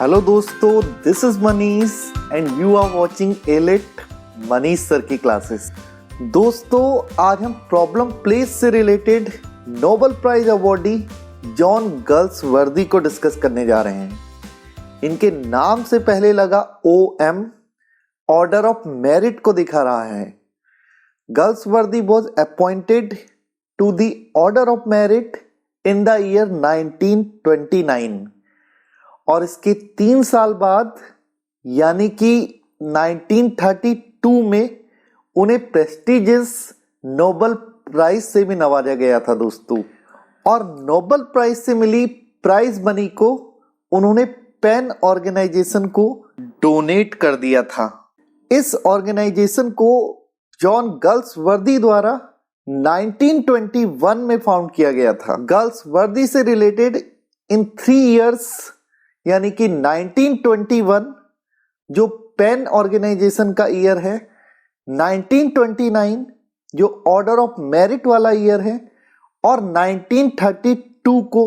Hello दोस्तों, this is Manish and you are watching Elite Manish sir की classes. दोस्तों, आज हम प्रॉब्लम प्लेस से related Nobel prize awardee John Galsworthy को डिस्कस करने जा रहे हैं। इनके नाम से पहले लगा OM, ऑर्डर ऑफ मेरिट को दिखा रहा है। Galsworthy was appointed to the order of merit in the year 1929 और इसके 3 साल बाद यानी कि 1932 में उन्हें प्रेस्टिजियस नोबेल प्राइज से भी नवाजा गया था दोस्तों। और नोबेल प्राइज से मिली प्राइज मनी को उन्होंने पेन ऑर्गेनाइजेशन को डोनेट कर दिया था। इस ऑर्गेनाइजेशन को जॉन गल्सवर्दी द्वारा 1921 में फाउंड किया गया था। गल्सवर्दी से रिलेटेड इन 3 इयर्स यानी कि 1921 जो पेन ऑर्गेनाइजेशन का ईयर है, 1929 जो ऑर्डर ऑफ मेरिट वाला ईयर है और 1932 को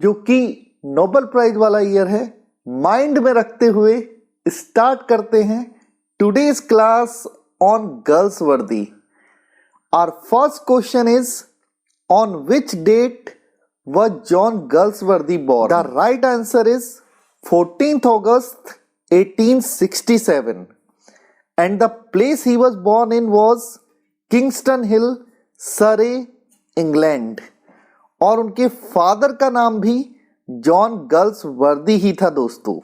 जो कि नोबेल प्राइज वाला ईयर है, माइंड में रखते हुए स्टार्ट करते हैं today's class on Galsworthy. Our first question is on which date was John Galsworthy born? The right answer is 14th August 1867 and the place he was born in was Kingston Hill, Surrey, England। और उनके father का नाम भी John गल्सवर्दी ही था दोस्तों।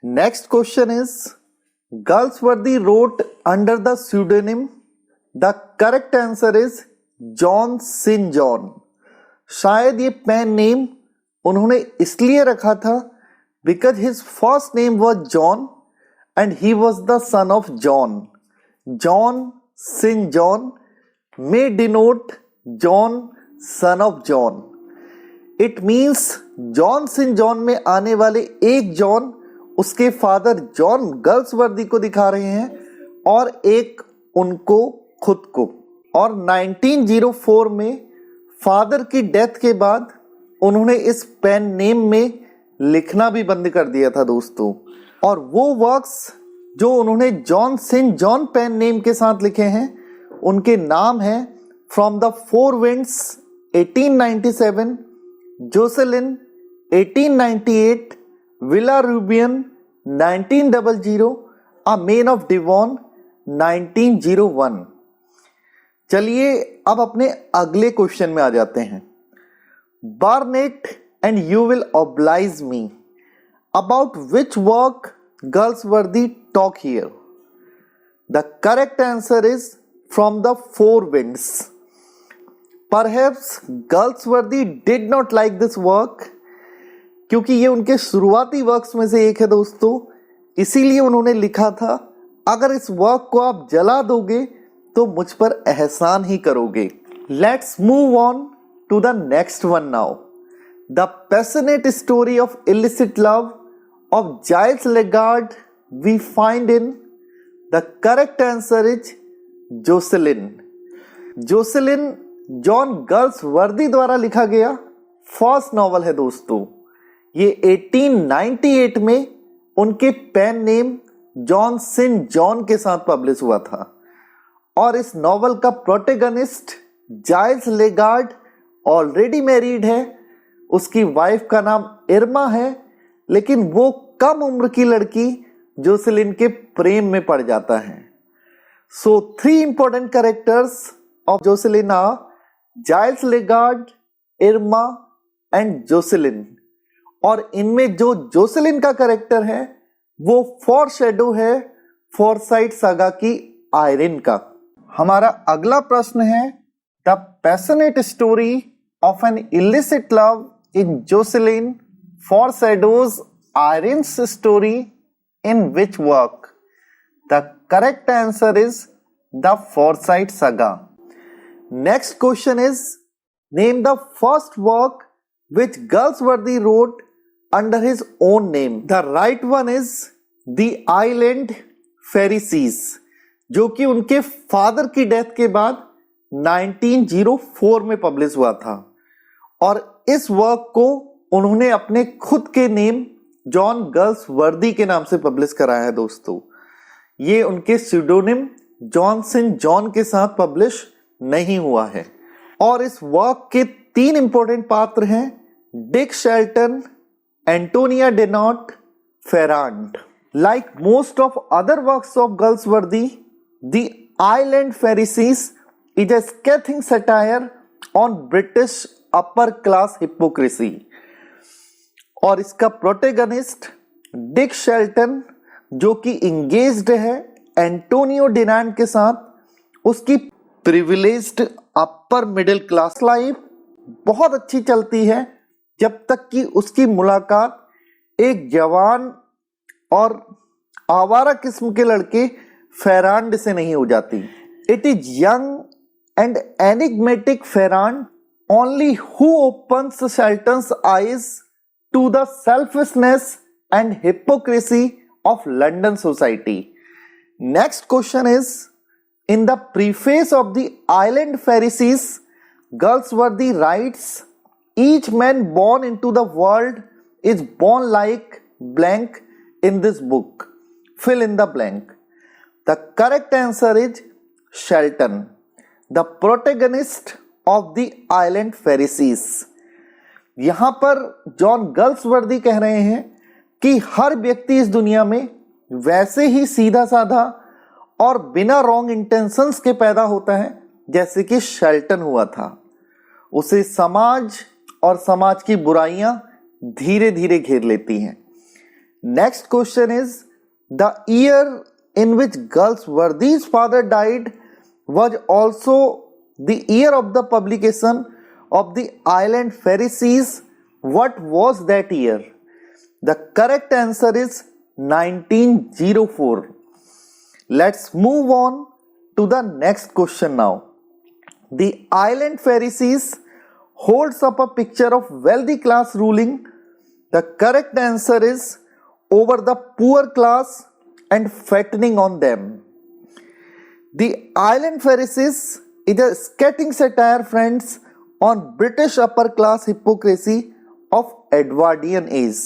Next question is Galsworthy wrote under the pseudonym। The correct answer is John Sinjohn. शायद ये पेन नेम उन्होंने इसलिए रखा था because his first name was John and he was the son of John. John Sinjohn may denote John son of John. It means John Sinjohn में आने वाले एक जॉन उसके फादर जॉन गल्सवर्दी को दिखा रहे हैं और एक उनको खुद को। और 1904 में फादर की डेथ के बाद उन्होंने इस पेन नेम में लिखना भी बंद कर दिया था दोस्तों। और वो वर्क्स जो उन्होंने John Sinjohn pen name के साथ लिखे हैं उनके नाम हैं from the 4 winds 1897, Jocelyn 1898, Villa Rubein 1900, a man of Devon 1901। चलिए अब अपने अगले क्वेश्चन में आ जाते हैं। Barnet and you will oblige me about which work Galsworthy talk here. The correct answer is from the 4 winds. Perhaps Galsworthy did not like this work क्योंकि ये उनके शुरुआती वर्क्स में से एक है दोस्तों। इसीलिए उन्होंने लिखा था अगर इस वर्क को आप जला दोगे तो मुझ पर एहसान ही करोगे। Let's move on to the next one now. The passionate story of illicit love of Giles Legard we find in. The correct answer is Jocelyn. Jocelyn John Galsworthy द्वारा लिखा गया फर्स्ट नॉवल है दोस्तों। ये 1898 में उनके पेन नेम जॉन सिन John के साथ पब्लिश हुआ था। और इस नॉवल का protagonist Giles Lagarde already married है। उसकी वाइफ का नाम इर्मा है, लेकिन वो कम उम्र की लड़की जोसेलिन के प्रेम में पड़ जाता है। So 3 important characters of Jocelyn are Giles Legard, Irma and Jocelyn. और इनमें जो जोसेलिन का कैरेक्टर है वो फॉरशैडो है फॉरसाइट सागा की आयरिन का। हमारा अगला प्रश्न है the passionate story of an illicit love in Jocelyn foreshadows Irene's story in which work. The correct answer is the Forsyte Saga. Next question is name the first work which Galsworthy wrote under his own name. The right one is the Island Pharisees जो कि उनके father की death के बाद 1904 में publish हुआ था। और इस वर्क को उन्होंने अपने खुद के नेम जॉन गल्सवर्दी के नाम से पब्लिश कराया है दोस्तों। ये उनके स्यूडोनिम जॉनसन जॉन के साथ पब्लिश नहीं हुआ है। और इस वर्क के 3 इंपॉर्टेंट पात्र हैं, Dick Shelton, Antonia Dennant, Ferrand. Like most of other works of Galsworthy, The Island Pharisees is a scathing satire on British upper class hypocrisy। और इसका प्रोटेगनिस्ट डिक शेल्टन, जो कि इंगेज्ड है एंटोनियो डेनांट के साथ, उसकी privileged upper middle class life बहुत अच्छी चलती है जब तक कि उसकी मुलाकात एक जवान और आवारा किस्म के लड़के फेरांड से नहीं हो जाती। It is young and enigmatic Ferrand only who opens Shelton's eyes to the selfishness and hypocrisy of London society. Next question is, in the preface of the Island Pharisees Galsworthy writes, each man born into the world is born like blank in this book. Fill in the blank. The correct answer is Shelton, the protagonist of the Island Pharisees। यहां पर John गल्सवर्दी कह रहे हैं कि हर व्यक्ति इस दुनिया में वैसे ही सीधा साधा और बिना रॉन्ग इंटेंशंस के पैदा होता है जैसे कि शेल्टन हुआ था। उसे समाज और समाज की बुराइयां धीरे धीरे घेर लेती हैं। Next question is, the year in which Galsworthy's father died was also the year of the publication of the Island Pharisees. What was that year? The correct answer is 1904. Let's move on to the next question now. The Island Pharisees holds up a picture of wealthy class ruling. The correct answer is over the poor class and fattening on them. The Island Pharisees is a scathing satire, friends, on British upper class hypocrisy of Edwardian age।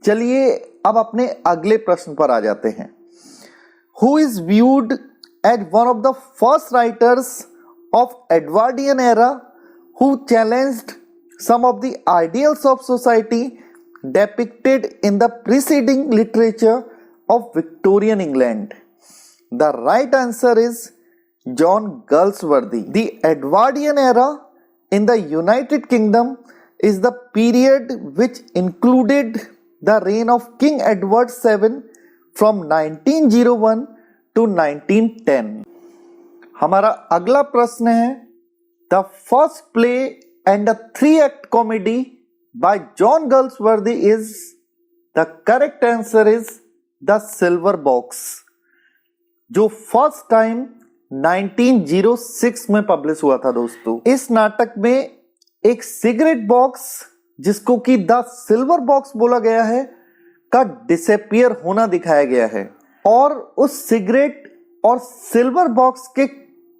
चलिए अब अपने अगले प्रश्न पर आ जाते हैं। Who is viewed as one of the first writers of Edwardian era who challenged some of the ideals of society depicted in the preceding literature of Victorian England? The right answer is John Galsworthy। The Edwardian era in the United Kingdom is the period which included the reign of King Edward VII from 1901 to 1910। हमारा अगला प्रश्न है, the first play and a 3-act comedy bye John गल्सवर्दी is, the correct answer is the silver box, जो first time 1906 में publish हुआ था दोस्तों। इस नाटक में एक सिगरेट बॉक्स, जिसको कि द सिल्वर बॉक्स बोला गया है, का डिसअपियर होना दिखाया गया है। और उस सिगरेट और सिल्वर बॉक्स के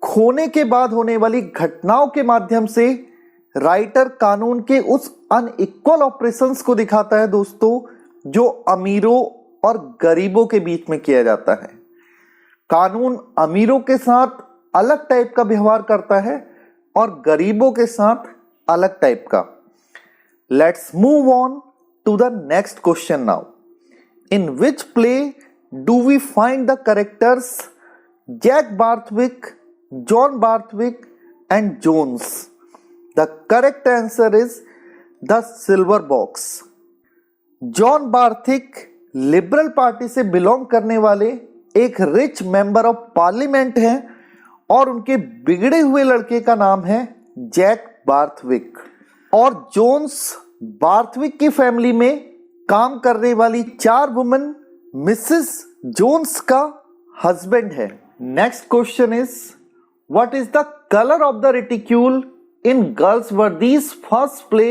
खोने के बाद होने वाली घटनाओं के माध्यम से राइटर कानून के उस अनइक्वल ऑपरेशंस को दिखाता है दोस्तों, जो अमीरों और गरीबों के बीच में किया जाता है। कानून अमीरों के साथ अलग टाइप का व्यवहार करता है और गरीबों के साथ अलग टाइप का। Let's move on to the next question now. In which play do we find the characters Jack Barthwick, John Barthwick and Jones? The correct answer is the Silver Box। John Barthwick liberal party से belong करने वाले एक rich member of parliament हैं और उनके बिगड़े हुए लड़के का नाम है जैक बार्थविक। और जोन्स बार्थविक की फैमिली में काम करने वाली 4 वुमेन मिसेस जोन्स का हस्बैंड है। Next question is, what is the color of the reticule in Galsworthy's first play,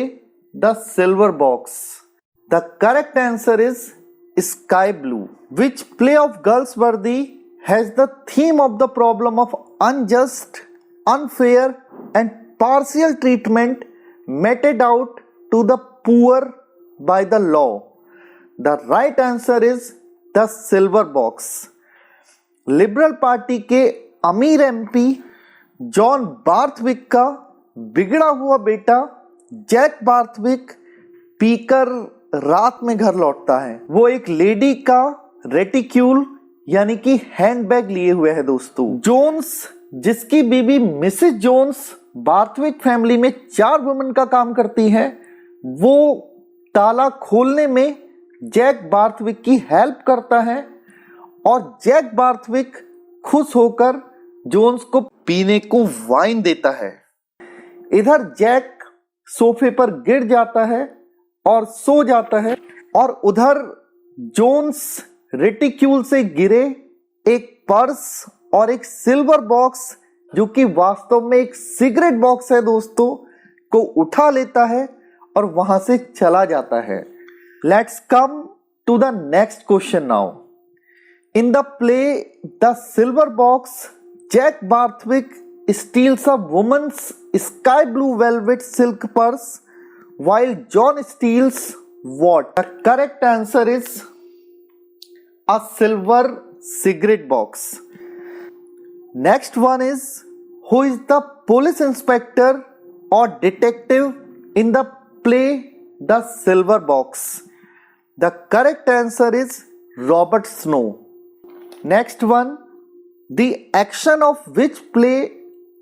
The Silver Box? The correct answer is sky blue। Which play of Galsworthy has the theme of the problem of unjust, unfair and partial treatment meted out to the poor by the law? The right answer is the silver box. Liberal party के अमीर MP John Barthwick का बिगड़ा हुआ बेटा Jack Barthwick पीकर रात में घर लौटता है। वो एक लेडी का रेटिक्यूल यानी कि हैंडबैग लिए हुए है दोस्तों। जोन्स, जिसकी बीबी मिसेस जोन्स बार्थविक फैमिली में 4 वुमेन का काम करती है, वो ताला खोलने में जैक बार्थविक की हेल्प करता है और जैक बार्थविक खुश होकर जोन्स को पीने को वाइन देता है। इधर जैक सोफे पर गिर जाता है और सो जाता है और उधर जोन्स रेटिक्यूल से गिरे एक पर्स और एक सिल्वर बॉक्स, जो कि वास्तव में एक सिगरेट बॉक्स है दोस्तों, को उठा लेता है और वहां से चला जाता है। Let's come to the next question now. In the play the silver box, Jack Barthwick steals a woman's sky blue velvet silk purse while John steals what? The correct answer is a silver cigarette box. Next one is, who is the police inspector or detective in the play The Silver Box? The correct answer is Robert Snow. Next one, the action of which play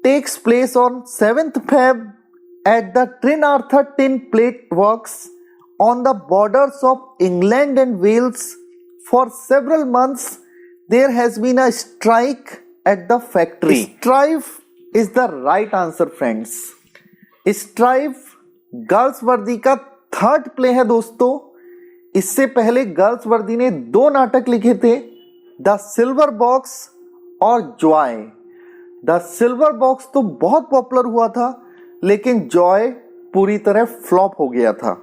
takes place on 7th Feb at the Trinartha Tin Plate Works on the borders of England and Wales. For several months there has been a strike at the factory. Strife is the right answer friends. Strife girls वर्दी का 3rd play है दोस्तों। इससे पहले girls वर्दी ने 2 नाटक लिखे थे, द सिल्वर बॉक्स और जॉय। द सिल्वर बॉक्स तो बहुत पॉपुलर हुआ था, लेकिन जॉय पूरी तरह फ्लॉप हो गया था।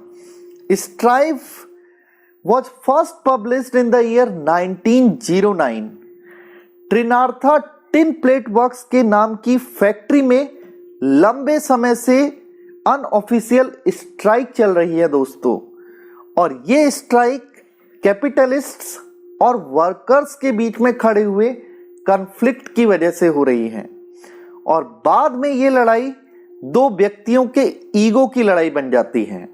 Strife was first published in the year 1909। Trenartha tin plate works के नाम की फैक्ट्री में लंबे समय से अनऑफिशियल स्ट्राइक चल रही है दोस्तों, और ये स्ट्राइक कैपिटलिस्ट्स और वर्कर्स के बीच में खड़े हुए कॉन्फ्लिक्ट की वजह से हो रही है। और बाद में ये लड़ाई 2 व्यक्तियों के ईगो की लड़ाई बन जाती है।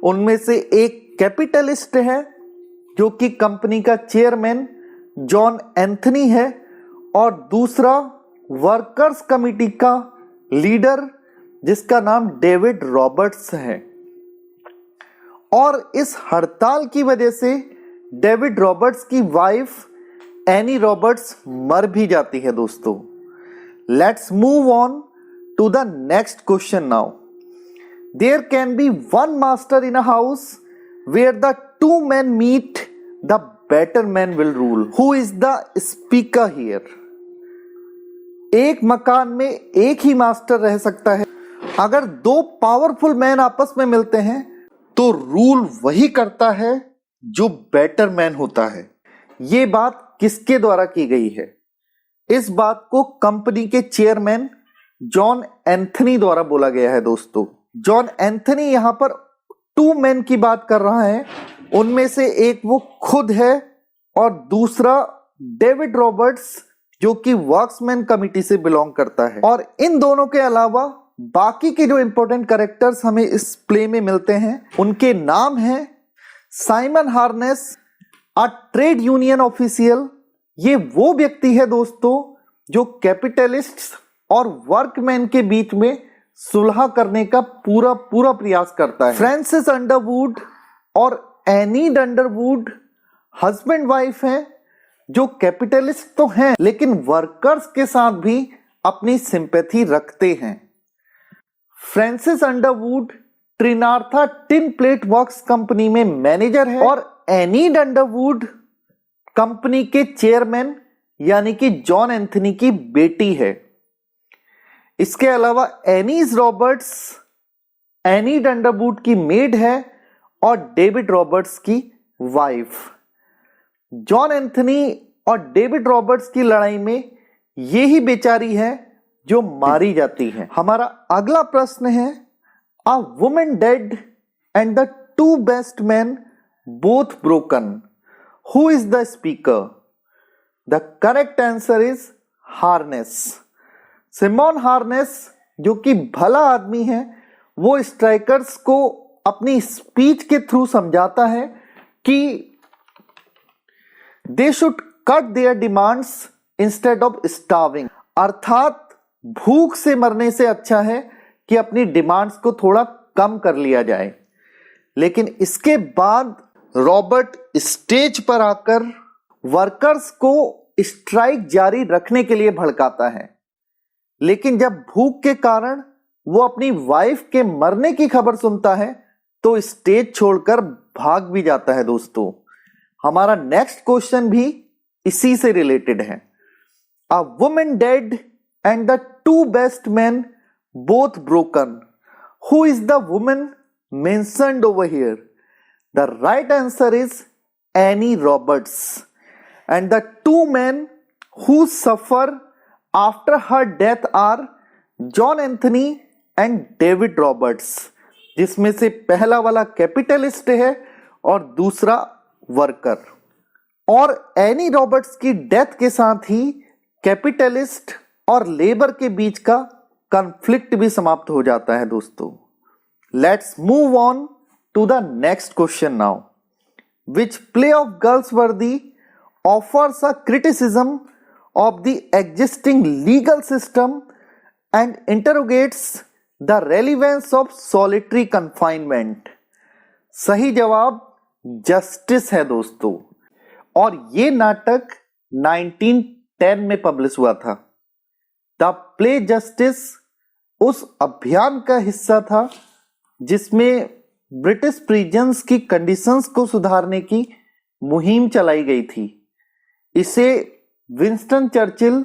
उनमें से एक कैपिटलिस्ट है जो कि कंपनी का चेयरमैन जॉन एंथनी है, और दूसरा वर्कर्स कमिटी का लीडर जिसका नाम डेविड रॉबर्ट्स है। और इस हड़ताल की वजह से डेविड रॉबर्ट्स की वाइफ एनी रॉबर्ट्स मर भी जाती है दोस्तों। Let's move on to the next question now. There can be one master in a house where the 2 men मीट, the better man will rule. Who is the speaker here? एक मकान में एक ही मास्टर रह सकता है। अगर 2 पावरफुल मैन आपस में मिलते हैं तो रूल वही करता है जो बेटर मैन होता है। ये बात किसके द्वारा की गई है? इस बात को कंपनी के चेयरमैन जॉन एंथनी द्वारा बोला गया है दोस्तों। जॉन एंथनी यहां पर 2 men की बात कर रहा है। उनमें से एक वो खुद है और दूसरा डेविड रॉबर्ट्स, जो कि वर्क्समैन कमिटी से बिलोंग करता है। और इन दोनों के अलावा बाकी के जो इंपॉर्टेंट कैरेक्टर्स हमें इस प्ले में मिलते हैं, उनके नाम हैं साइमन हार्नेस, अ ट्रेड यूनियन ऑफिशियल। ये वो व्यक्ति है दोस्तों जो कैपिटलिस्ट्स और वर्कमैन के बीच में सुलह करने का पूरा प्रयास करता है। फ्रांसिस अंडरवुड और एनी अंडरवुड हस्बैंड वाइफ हैं, जो कैपिटलिस्ट तो हैं लेकिन वर्कर्स के साथ भी अपनी सिंपैथी रखते हैं। Francis Underwood Trenartha tin plate works company में मैनेजर है और एनी अंडरवुड कंपनी के चेयरमैन यानी कि जॉन एंथनी की बेटी है। इसके अलावा एनीज रॉबर्ट्स एनी अंडरवुड की मेड है और डेविड रॉबर्ट्स की वाइफ। जॉन एंथनी और डेविड रॉबर्ट्स की लड़ाई में यही बेचारी है जो मारी जाती है। हमारा अगला प्रश्न है, a woman dead and the 2 best man both broken. Who is the speaker? The correct answer is Harness. Simon Harness, जो कि भला आदमी है, वो स्ट्राइकर्स को अपनी स्पीच के थ्रू समझाता है कि they should cut their demands instead of starving, अर्थात भूख से मरने से अच्छा है कि अपनी डिमांड्स को थोड़ा कम कर लिया जाए। लेकिन इसके बाद रॉबर्ट स्टेज पर आकर वर्कर्स को स्ट्राइक जारी रखने के लिए भड़काता है, लेकिन जब भूख के कारण वो अपनी वाइफ के मरने की खबर सुनता है तो स्टेज छोड़कर भाग भी जाता है। दोस्तों, हमारा नेक्स्ट क्वेश्चन भी इसी से रिलेटेड है। A woman dead and the two best men both broken. Who is the woman mentioned over here? The right answer is Annie Roberts. And the two men who suffer after her death are John Anthony and David Roberts, जिसमें से पहला वाला capitalist है और दूसरा worker. और any Roberts की death के साथ ही कैपिटलिस्ट और लेबर के बीच का कॉन्फ्लिक्ट भी समाप्त हो जाता है। दोस्तों, let's move on to the next question now. Which play of Galsworthy offers a criticism of the existing legal system and interrogates the relevance of solitary confinement? सही जवाब जस्टिस है दोस्तों, और ये नाटक 1910 में पब्लिश हुआ था। द प्ले जस्टिस उस अभियान का हिस्सा था जिसमें ब्रिटिश प्रिजन्स की कंडीशंस को सुधारने की मुहिम चलाई गई थी। इसे विंस्टन चर्चिल,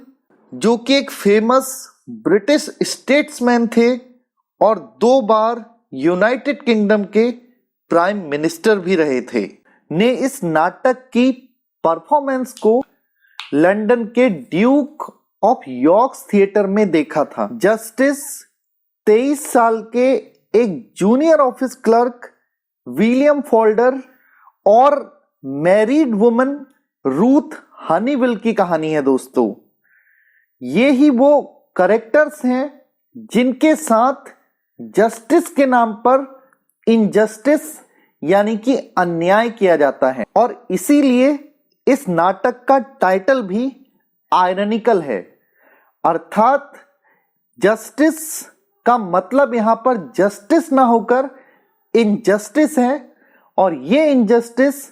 जो कि एक फेमस ब्रिटिश स्टेट्समैन थे और 2 बार यूनाइटेड किंगडम के प्राइम मिनिस्टर भी रहे थे, ने इस नाटक की परफॉर्मेंस को लंदन के ड्यूक ऑफ यॉर्क थिएटर में देखा था। जस्टिस 23 साल के एक junior office clerk William folder और मैरिड वुमन रूथ हनीविल की कहानी है। दोस्तों, ये ही वो कैरेक्टर्स हैं जिनके साथ जस्टिस के नाम पर इनजस्टिस यानी कि अन्याय किया जाता है, और इसीलिए इस नाटक का टाइटल भी आयरनिकल है, अर्थात जस्टिस का मतलब यहां पर जस्टिस ना होकर इनजस्टिस है। और ये इनजस्टिस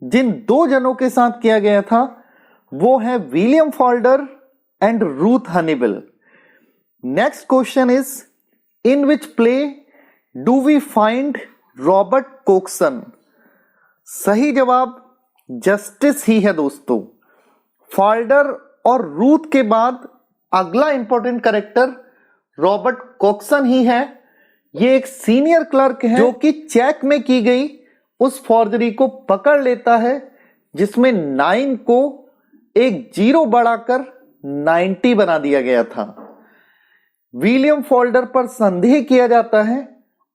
जिन 2 जनों के साथ किया गया था वो है William Falder and Ruth Honeywill. Next question is, in which play do we find Robert Cokeson? सही जवाब जस्टिस ही है दोस्तों। फोल्डर और रूथ के बाद अगला इंपॉर्टेंट कैरेक्टर रॉबर्ट कोक्सन ही है। ये एक सीनियर क्लर्क है जो कि चेक में की गई उस फॉर्जरी को पकड़ लेता है जिसमें 9 को एक 0 बढ़ाकर 90 बना दिया गया था। विलियम फोल्डर पर संदेह किया जाता है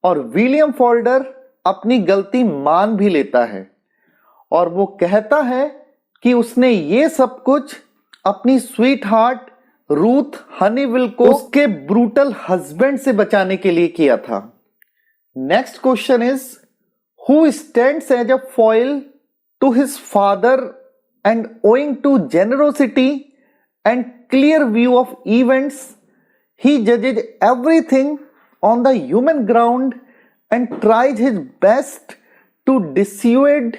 और विलियम फोल्डर अपनी गलती मान भी लेता है और वो कहता है कि उसने ये सब कुछ अपनी स्वीट हार्ट रूथ हनीविल को उसके ब्रूटल हस्बैंड से बचाने के लिए किया था। Next question is, who stands as a foil to his father and owing to generosity and clear view of events he जजेज everything on the human ground and tries his best to dissuade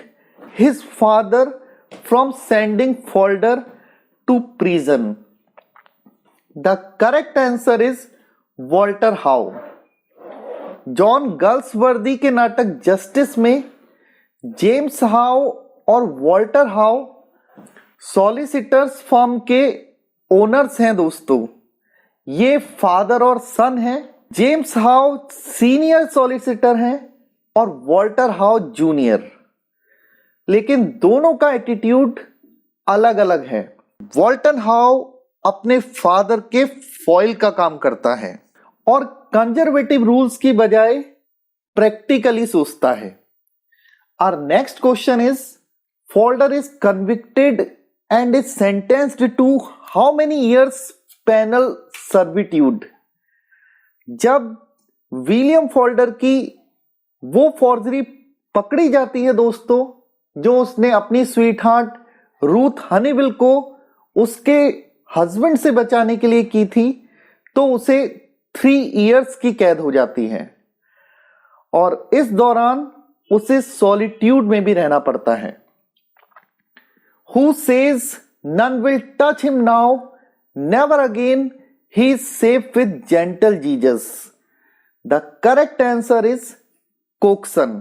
his father from sending Folder to prison? The correct answer is Walter Howe. John गल्सवर्दी के नाटक justice में James how और Walter how solicitors firm के owners हैं। दोस्तों, ये father और सन हैं। जेम्स हाउ सीनियर सॉलिसिटर हैं और वॉल्टर हाउ जूनियर, लेकिन दोनों का एटीट्यूड अलग अलग है। वॉल्टर हाउ अपने फादर के फॉइल का काम करता है और कंजर्वेटिव रूल्स की बजाय प्रैक्टिकली सोचता है। Our next question is, Folder is convicted and is sentenced to how many years penal servitude? जब विलियम फोल्डर की वो फॉर्जरी पकड़ी जाती है दोस्तों, जो उसने अपनी स्वीट हार्ट रूथ हनीविल को उसके हस्बैंड से बचाने के लिए की थी, तो उसे 3 इयर्स की कैद हो जाती है और इस दौरान उसे सॉलिट्यूड में भी रहना पड़ता है. Who says none will touch him now, never again, he is safe with gentle Jesus? The correct answer is Coxon.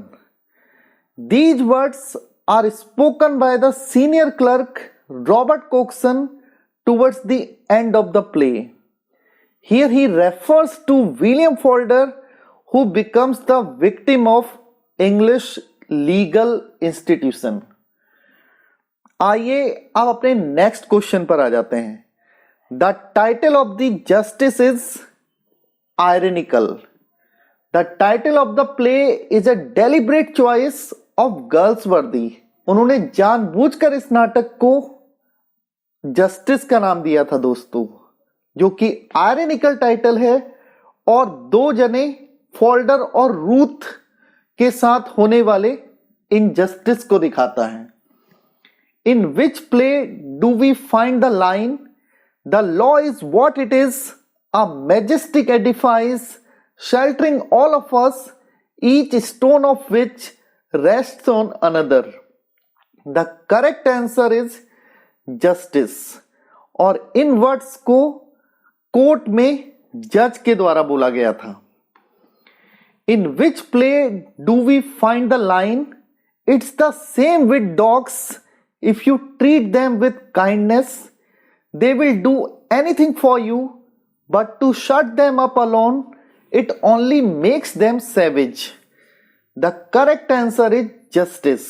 These words are spoken by the senior clerk Robert Coxon towards the end of the play. Here he refers to William Folder, who becomes the victim of English legal institution. आइए अब अपने next question पर आ जाते हैं. The title of the justice is ironical. The title of the play is a deliberate choice of Galsworthy. उन्होंने जानबूझकर इस नाटक को जस्टिस का नाम दिया था दोस्तों, जो कि आयरनिकल टाइटल है और 2 जने फोल्डर और रूथ के साथ होने वाले इनजस्टिस को दिखाता है. In which play do we find the line, "The law is what it is, a majestic edifice, sheltering all of us, each stone of which rests on another"? The correct answer is justice. और इन words को court में जज के द्वारा बोला गया था. In which play do we find the line, "It's the same with dogs. If you treat them with kindness, they will do anything for you, but to shut them up alone, it only makes them savage"? The correct answer is justice.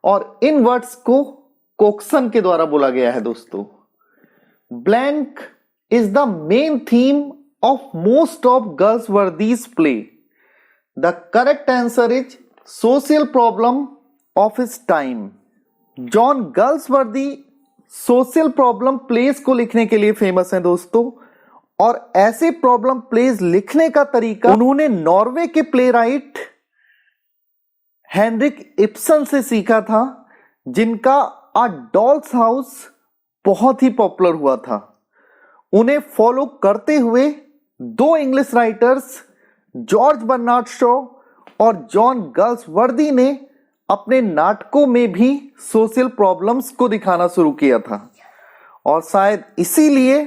और इन words को कोक्सन के द्वारा बोला गया है दोस्तों. Blank is the main theme of most of Galsworthy's play. The correct answer is social problem of his time. John Galsworthy social problem plays को लिखने के लिए फेमस हैं दोस्तों, और ऐसे प्रॉब्लम प्लेस लिखने का तरीका उन्होंने नॉर्वे के प्लेराइट हेनरिक इब्सन से सीखा था, जिनका अ डॉल्स हाउस बहुत ही पॉपुलर हुआ था. उन्हें फॉलो करते हुए 2 English writers George Bernard Shaw और जॉन गर्ल्सवर्दी ने अपने नाटकों में भी सोशल प्रॉब्लम्स को दिखाना शुरू किया था, और शायद इसीलिए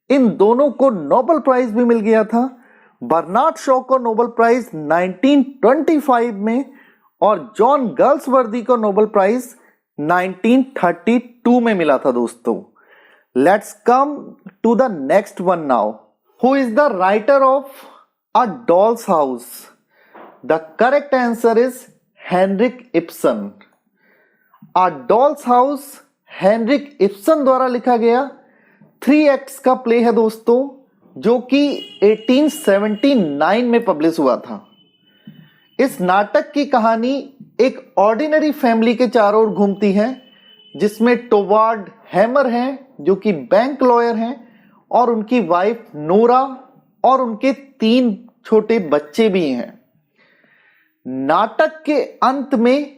इन दोनों को नोबेल प्राइज भी मिल गया था. बर्नार्ड शॉ को नोबेल प्राइज 1925 में और जॉन गर्ल्सवर्दी को नोबेल प्राइज 1932 में मिला था दोस्तों. Let's come to the next one now. Who is the writer of a doll's house? The correct answer is Henrik Ibsen. A doll's house Henrik Ibsen द्वारा लिखा गया 3 एक्ट्स का play है दोस्तों, जो कि 1879 में पब्लिश हुआ था. इस नाटक की कहानी एक ऑर्डिनरी फैमिली के चारों ओर घूमती है, जिसमें टोवार्ड हैमर हैं, जो कि बैंक लॉयर हैं, और उनकी वाइफ नोरा और उनके 3 छोटे बच्चे भी हैं. नाटक के अंत में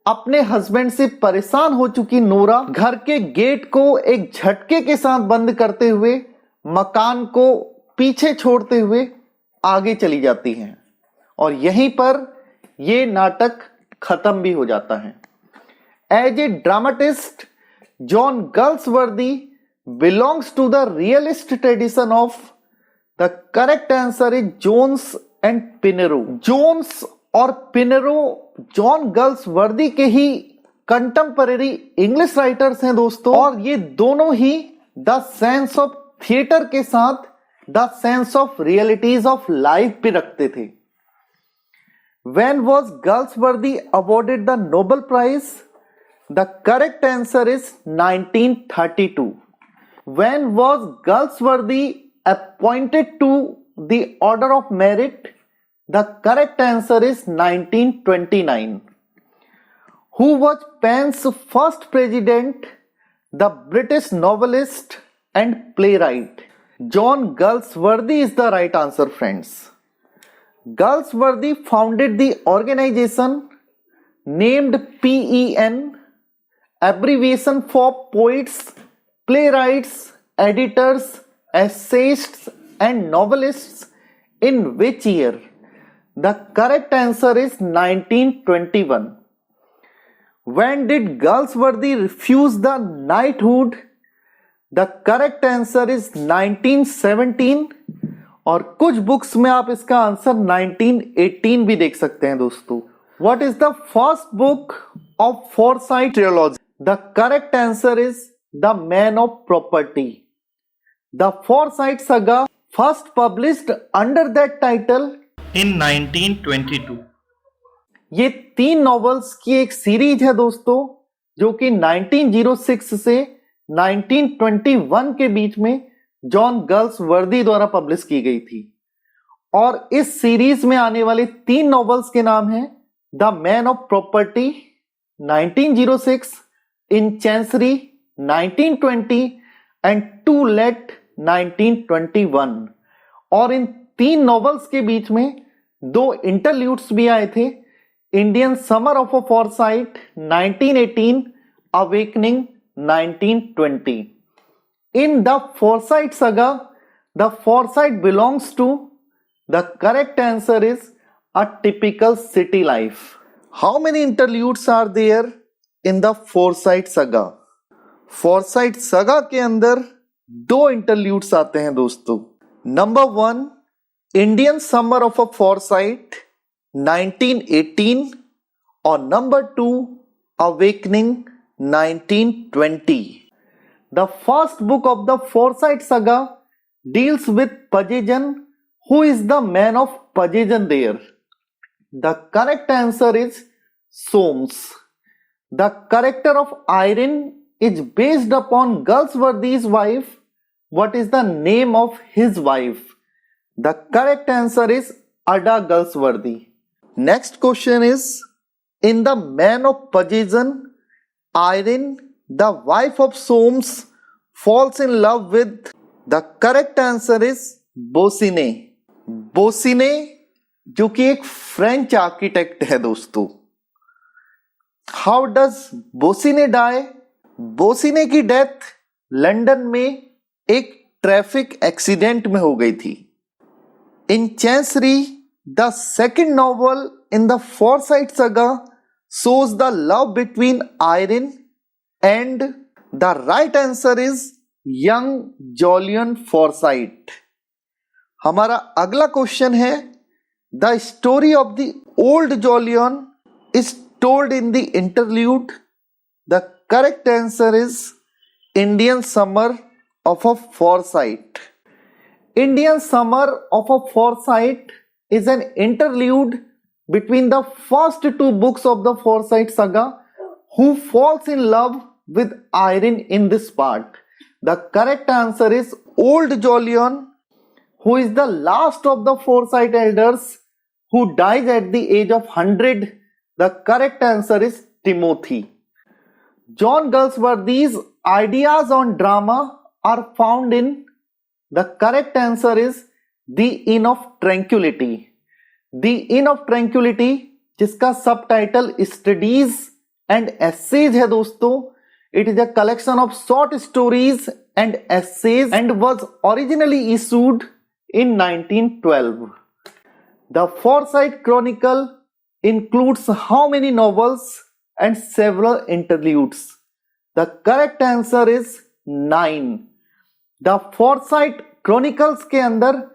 अपने हस्बैंड से परेशान हो चुकी नोरा घर के गेट को एक झटके के साथ बंद करते हुए मकान को पीछे छोड़ते हुए आगे चली जाती हैं, और यहीं पर यह नाटक खत्म भी हो जाता है. As a dramatist, John Galsworthy belongs to the realist tradition of. The correct answer is Jones and Pinero. Jones और पिनेरो जॉन गर्ल्सवर्दी के ही कंटेम्पररी इंग्लिश राइटर्स हैं दोस्तों, और ये दोनों ही द सेंस ऑफ थिएटर के साथ the sense of realities of life भी रखते थे. When was Galsworthy awarded the Nobel Prize? The correct answer is 1932. When was Galsworthy appointed to the Order of Merit? The correct answer is 1929. Who was Penn's first president? The British novelist and playwright John Galsworthy is the right answer, friends. Galsworthy founded the organization named PEN, abbreviation for Poets, Playwrights, Editors, Essayists and Novelists. In which year? The correct answer is 1921. When did Galsworthy refuse the knighthood? The correct answer is 1917. और कुछ books में आप इसका answer 1918 भी देख सकते हैं दोस्तों. What is the first book of Forsyte trilogy? The correct answer is The Man of Property. The Forsyte saga first published under that title in 1922. ये 3 नॉवेल्स की एक सीरीज है दोस्तों, जो कि 1906 से 1921 के बीच में जॉन गल्सवर्दी द्वारा पब्लिश की गई थी. और इस सीरीज में आने वाले 3 नॉवेल्स के नाम हैं the man of property 1906, in Chancery 1920 and to let 1921. और इन 3 नॉवेल्स के बीच में 2 इंटरल्यूड्स भी आए थे. Indian summer of a Forsyte 1918, awakening 1920. In the Forsyte saga, the Forsyte belongs to, the correct answer is a typical city life. How many interludes are there in the Forsyte saga? Forsyte saga के अंदर 2 interludes आते हैं दोस्तों. Number 1, Indian Summer of a Forsyte 1918 और Number 2, Awakening 1920. The first book of the Forsyte saga deals with Pagejan. Who is the man of Pagejan there? The correct answer is Soames. The character of Irene is based upon Galsworthy's wife. What is the name of his wife? The correct answer is Ada Galsworthy. Next question is, in the Man of Pagejan, Irene, the wife of Soames, falls in love with, the correct answer is Bossuet. Bossuet जो कि एक French architect है दोस्तों. How does Bosinney die? Bosinney की death London में एक traffic accident में हो गई थी. In Chancery, the second novel in the Forsyte saga shows the love between Irene and the right answer is young Jolyon Forsyte. हमारा अगला question है, the story of the old Jolyon is told in the interlude. The correct answer is Indian Summer of a Forsyte. Indian Summer of a Forsyte is an interlude between the first 2 books of the Forsyte saga. Who falls in love with Irene in this part? The correct answer is old Jolyon, who is the last of the Forsyte elders, who dies at the age of 100. The correct answer is Timothy. John Galsworthy's ideas on drama are found in, the correct answer is The Inn of Tranquility. The Inn of Tranquility, जिसका subtitle studies and essays है दोस्तों. It is a collection of short stories and essays and was originally issued in 1912. The Forsyte chronicle includes how many novels and several interludes? The correct answer is 9. The Forsyte Chronicles के अंदर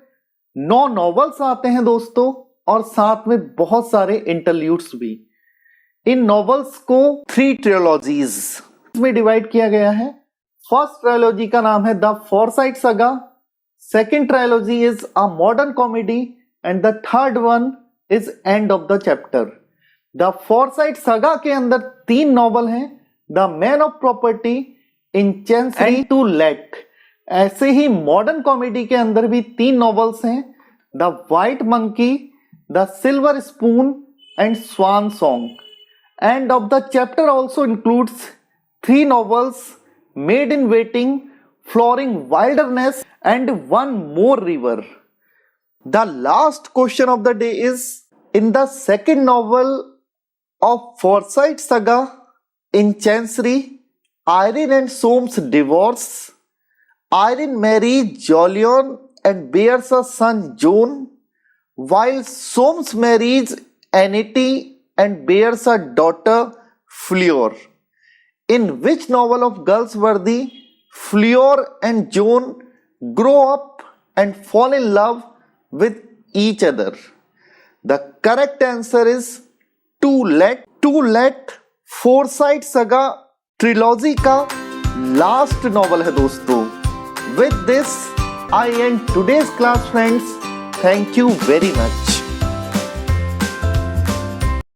9 novels आते हैं दोस्तों, और साथ में बहुत सारे इंटरल्यूड्स भी. इन नॉवेल्स को 3 ट्रिलॉजीज में डिवाइड किया गया है. फर्स्ट ट्रायलॉजी का नाम है the Forsyte saga. Second trilogy is a modern comedy and the third one is end of the chapter. The Forsyte saga के अंदर 3 नॉवल हैं, the man of property, in chancery and to let. ऐसे ही modern comedy के अंदर भी 3 novels हैं, the white monkey, the silver spoon and swan song. and of the chapter also includes 3 novels, Made in Waiting, Flooring Wilderness, and One More River. The last question of the day is, in the second novel of Forsyte Saga, in Chancery, Irene and Soames divorce. Irene marries Jolyon and bears a son John, while Soames marries Anity and bears a daughter Fleur. In which novel of Galsworthy, Fleur and John grow up and fall in love with each other? The correct answer is To Let foresight saga trilogy का last novel है दोस्तों. With this I and today's class friends. Thank you very much.